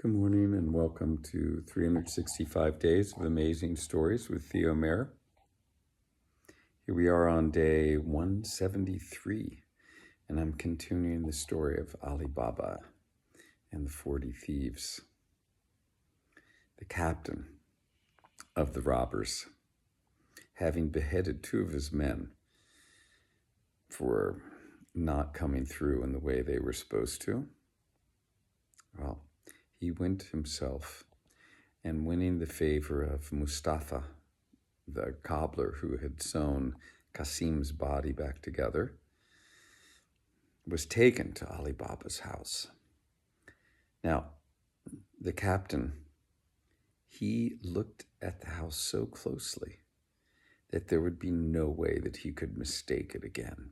Good morning and welcome to 365 Days of Amazing Stories with Theo Mayer. Here we are on day 173, and I'm continuing the story of Ali Baba and the 40 Thieves. The captain of the robbers, having beheaded two of his men for not coming through in the way they were supposed to, well, he went himself and winning the favor of Mustafa, the cobbler who had sewn Qasim's body back together, was taken to Ali Baba's house. Now, the captain, he looked at the house so closely that there would be no way that he could mistake it again.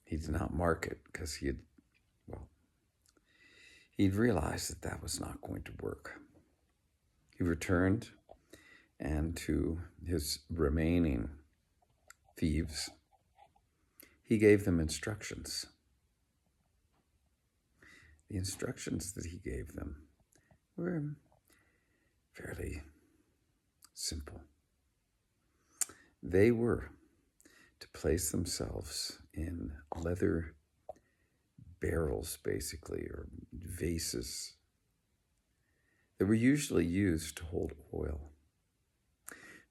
He did not mark it because he'd realized that that was not going to work. He returned, and to his remaining thieves, he gave them instructions. The instructions that he gave them were fairly simple. They were to place themselves in leather barrels, basically, or vases that were usually used to hold oil.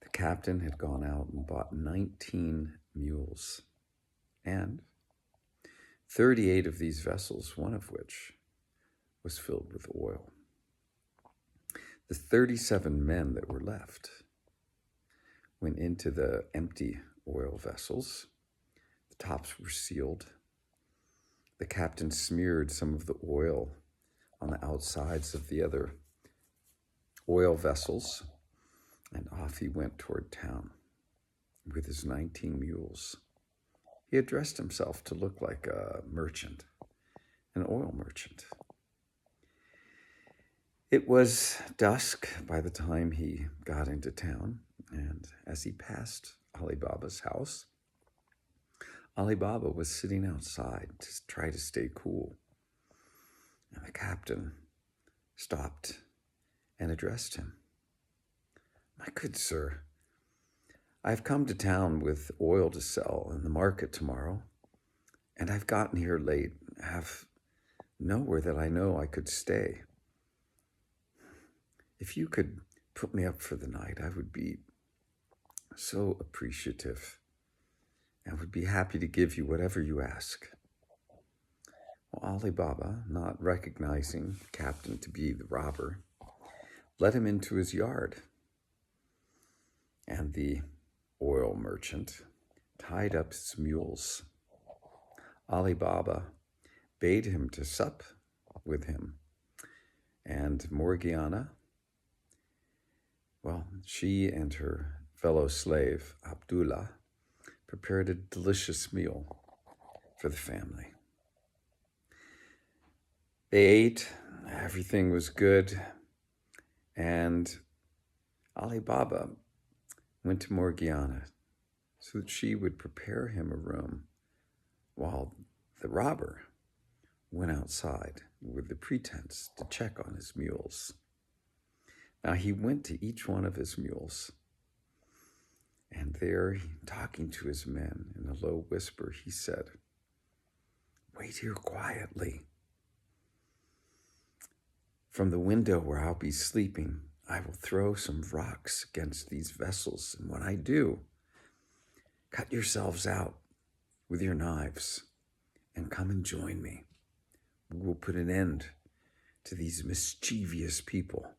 The captain had gone out and bought 19 mules, and 38 of these vessels, one of which was filled with oil. The 37 men that were left went into the empty oil vessels. The tops were sealed. The captain smeared some of the oil on the outsides of the other oil vessels, and off he went toward town with his 19 mules. He had dressed himself to look like a merchant, an oil merchant. It was dusk by the time he got into town, and as he passed Ali Baba's house, Ali Baba was sitting outside to try to stay cool. And the captain stopped and addressed him. "My good sir, I've come to town with oil to sell in the market tomorrow, and I've gotten here late, have nowhere that I know I could stay. If you could put me up for the night, I would be so appreciative. I would be happy to give you whatever you ask." Well, Ali Baba, not recognizing the captain to be the robber, led him into his yard. And the oil merchant tied up his mules. Ali Baba bade him to sup with him. And Morgiana, well, she and her fellow slave, Abdullah, prepared a delicious meal for the family. They ate, everything was good, and Ali Baba went to Morgiana so that she would prepare him a room while the robber went outside with the pretense to check on his mules. Now he went to each one of his mules, and there, talking to his men in a low whisper, he said, "Wait here quietly. From the window where I'll be sleeping, I will throw some rocks against these vessels, and when I do, cut yourselves out with your knives and come and join me. We will put an end to these mischievous people."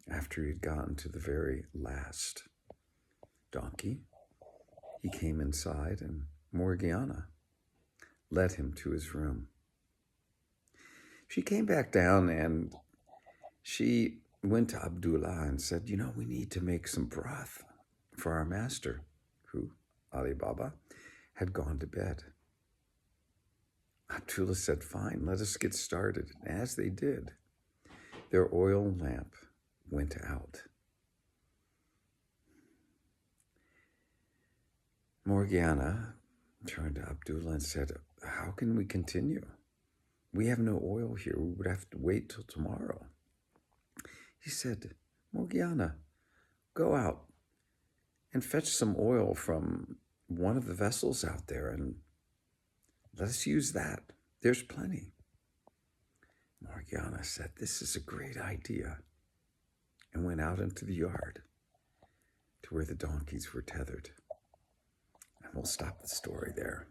After he had gotten to the very last donkey, he came inside, and Morgiana led him to his room. She came back down, and she went to Abdullah and said, "We need to make some broth for our master," who, Ali Baba, had gone to bed. Abdullah said, "Fine, let us get started." And as they did, their oil lamp went out. Morgiana turned to Abdullah and said, "How can we continue? We have no oil here. We would have to wait till tomorrow. He said, Morgiana, go out and fetch some oil from one of the vessels out there and let us use that. There's plenty. Morgiana said, this is a great idea, and went out into the yard to where the donkeys were tethered. And we'll stop the story there.